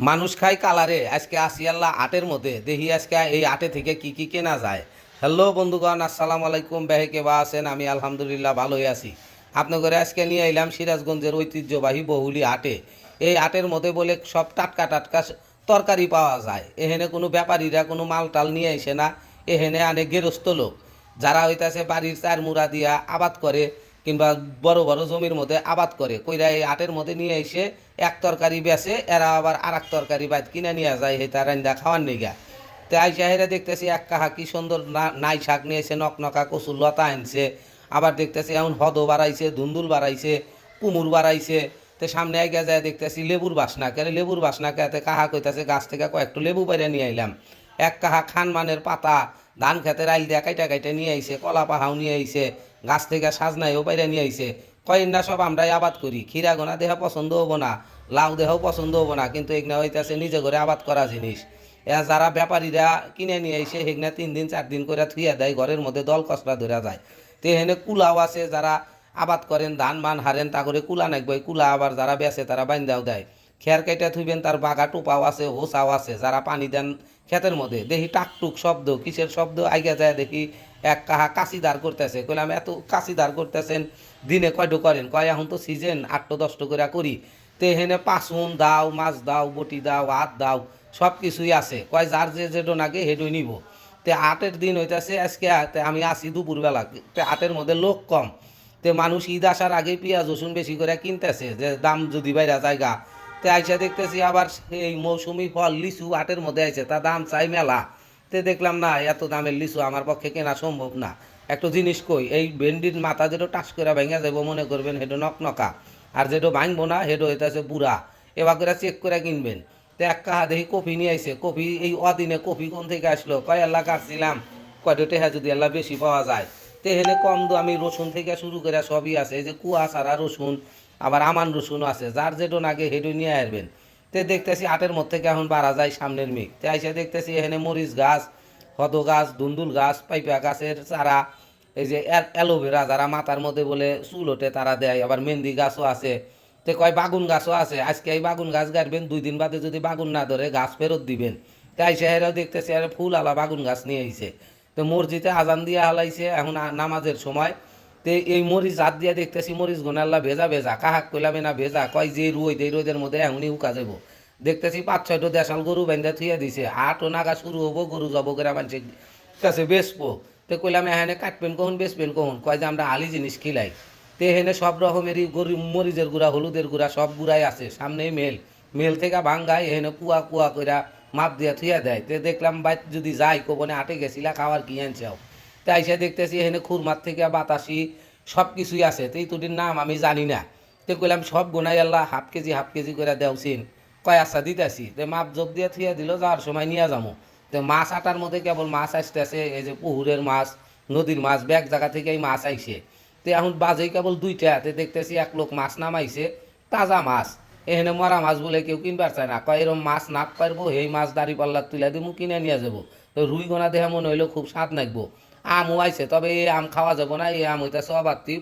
মানুষ খায় কালারে আজকে আসি আল্লাহ আটের মধ্যে দেখি আজকে এই আটে থেকে কি কি কেনা যায়। হ্যালো বন্ধুগণ, আসসালামু আলাইকুম। বেহে কেবা আছেন? আমি আলহামদুলিল্লাহ ভালোই আছি। আপনাদের আজকে নিয়ে এলাম সিরাজগঞ্জের ঐতিহ্যবাহী বহুলি আটে। এই আটের মধ্যে বলে সব টাটকা টাটকা তরকারি পাওয়া যায়। এখানে কোনো ব্যাপারীরা কোনো মাল টাল নিয়ে আসে না। এখানে আনে গেরস্ত লোক যারা হইতাছে বাড়ির চার মুড়া দিয়া আবাদ করে কিংবা বড় বড় জমির মধ্যে আবাদ করে কইরা এই আটের মধ্যে নিয়ে এসে এক তরকারি বেচে, এরা আবার আর এক তরকারি বাদ কিনে নিয়ে যায় হেতা রান্দা খাওয়ার নিগা। তো আইসা হেরা দেখতেছি এক কাহা কি সুন্দর নাই শাক নিয়েছে, নকনকা কচুর লতা আনছে। আবার দেখতেছি এমন হদো বাড়াইছে, ধুন্দুল বাড়াইছে, কুমুর বাড়াইছে। তো সামনে আগে যায় দেখতেছি লেবুর বাসনা কেন, লেবুর বাসনা খেতে কাহা কইতাছে গাছ থেকে কয়েকটু লেবু বাইরে নিয়ে আইলাম। এক কাহা খানমানের পাতা ধান খেতে রাইল দিয়া কাইটা কাইটা নিয়ে আইছে, কলা পাহাও নিয়ে আইছে, গাছ থেকে সাজনাইও বাইরে নিয়ে আইছে। কয়েকটা সব আমরাই আবাদ করি, খিরা গোনা দেহ পছন্দ হবো না, লাউ দেহও পছন্দ হবো না, কিন্তু এগুলো হইতেছে নিজে করে আবাদ করা জিনিস। যারা ব্যাপারীরা কিনে নিয়ে আইসে সেগুলো 3 দিন 4 দিন করে থুইয়া দেয়, ঘরের মধ্যে দল কসরা ধরা যায়। তো এখানে কুলাও আছে, যারা আবাদ করেন ধান মান হারেন তা করে কুলা নাকবই, কুলা আবার যারা বেচে তারা বাইন্দাও দেয়। খের কেটে থুইবেন তার বাগা টোপাও আছে, হোসাও আছে, যারা পানি দেন ক্ষেতের মধ্যে। দেখি টাকটুক শব্দ, কিসের শব্দ আইগা যায় দেখি এক কাহা কাশি দাঁড় করতেছে। কইলাম এত কাশি দাঁড় করতেছেন দিনে কয়টো করেন? কয় এখন তো সিজন 8-10 করে করি। তো এখানে পাসুন দাও, মাছ দাও, বটি দাও, হাত দাও, সব কিছুই আছে। কয় যার যে যেটো নাগে হেডই নিব। তে 8-এর দিন হইতেছে আজকে। আমি আসি দুপুরবেলা, তে 8-এর মধ্যে লোক কম। তে মানুষ ঈদ আসার আগেই পেঁয়াজ রসুন বেশি করে কিনতেছে যে দাম যদি বাইরা জায়গা। তে আইসা দেখতেছি আবার এই মৌসুমি ফল লিচু 8-এর মধ্যে আইছে, তা দাম চাই মেলা। তে দেখলাম না, এত দামের লিচু আমার পক্ষে কেনা সম্ভব না। একটা জিনিস কই, এই ভেন্ডির মাথা যেটা টাস করে ভেঙে যাবো মনে করবেন হেটো নকনকা, আর যেটা ভাঙবো না হেটো হইতেছে বুড়া। এবার করে চেক করে কিনবেন। তো এক কাহা দেখি কফি নিয়ে আইছে, কফি এই অদিনে কফি কোন থেকে আসলো? কয় আল্লাহ কাটছিলাম, কয়টো টেহা যদি আল্লাহ বেশি পাওয়া যায়। তো এখানে কম দামি রসুন থেকে শুরু করে সবই আছে, এই যে কুয়া ছাড়া রসুন, আবার আমান রসুন আছে, যার যেটো নাগে হেঁটু নিয়ে আসবেন। তো দেখতেছি 8-এর মধ্যে থেকে এখন বাড়া যায় সামনের মিক। তো আইসা দেখতেছি এখানে মরিচ গাছ, হদ গাছ, ধুন্দুল গাছ, পাইপা গাছের চারা, এই যে অ্যালোভেরা যারা মাথার মধ্যে বলে চুল ওঠে তারা দেয়, আবার মেহেন্দি গাছও আছে। তো কয় বাগুন গাছও আছে, আজকে এই বাগুন গাছ গাড়বেন, 2 দিন বাদে যদি বাগুন না ধরে গাছ ফেরত দিবেন। তাই সেহেরাও দেখতেছে আর ফুল আলা বাগুন গাছ নিয়ে আইছে। তো মসজিদে আজান দিয়ে হালাইছে এখন নামাজের সময়। তো এই মরিচ হাত দিয়ে দেখতেছি মরিচ গোনাল্লা ভেজা ভেজা, কাহাক কইলামে না ভেজা, কয় যে রোদ এই রোদের মধ্যে এখনই উকা যাবো। দেখতেছি 5-6টো দেশাল গরু বান্ধা থুইয়া দিছে, 8ও নাগা শুরু হবো, গরু যাবো করে মানুষের কাছে বেচবো। তো কইলাম এখানে কাটবেন কখন, বেচবেন কখন? কয় যে আমরা হালি জিনিস খিলাই। তো এখানে সব রকমেরই গরু, মরিচের গুঁড়া, হলুদের গুঁড়া, সব গুঁড়াই আছে। সামনেই মেল, মেল থেকে ভাঙ্গায় এখানে কুয়া কুয়া কইরা মাপ দিয়া থুইয়া দেয়। তো দেখলাম বাইর যদি যাই কোবনে 8-এ গেছিলা খাওয়ার কি আনছাও। তাই সে দেখতেছি এখানে খুরমার থেকে বাতাসি সব কিছুই আছে। তো এই দুটির নাম আমি জানি না। তো কইলাম সব গোনাই আল্লাহ হাফ কেজি করে দেওছিন। কয় আচ্ছা দিতেছি। তো মাপ যোগ দিয়ে থুইয়া দিল, যাওয়ার সময় নিয়ে যাবো। তো মাছ আটার মধ্যে কেবল মাছ আসতেছে, এই যে পুকুরের মাছ, নদীর মাছ, ব্যাগ জায়গা থেকে এই মাছ আইছে। তো এখন বাজেই কেবল 2টা। তো দেখতেছি এক লোক মাছ নামাইছে, তাজা মাছ। এখানে মরা মাছ বলে কেউ কিনবার চায় না, কয় এরম মাছ না পারবো, এই মাছ দাড়ি পাল্লা তুলে দিব কিনে নিয়ে যাবো। তো রুই গোনা দেহে মনে হইলো খুব স্বাদ নাকবো। আমও আইছে, তবে এই আম খাওয়া যাবো না, এই আম হইতেছে অবাত্তি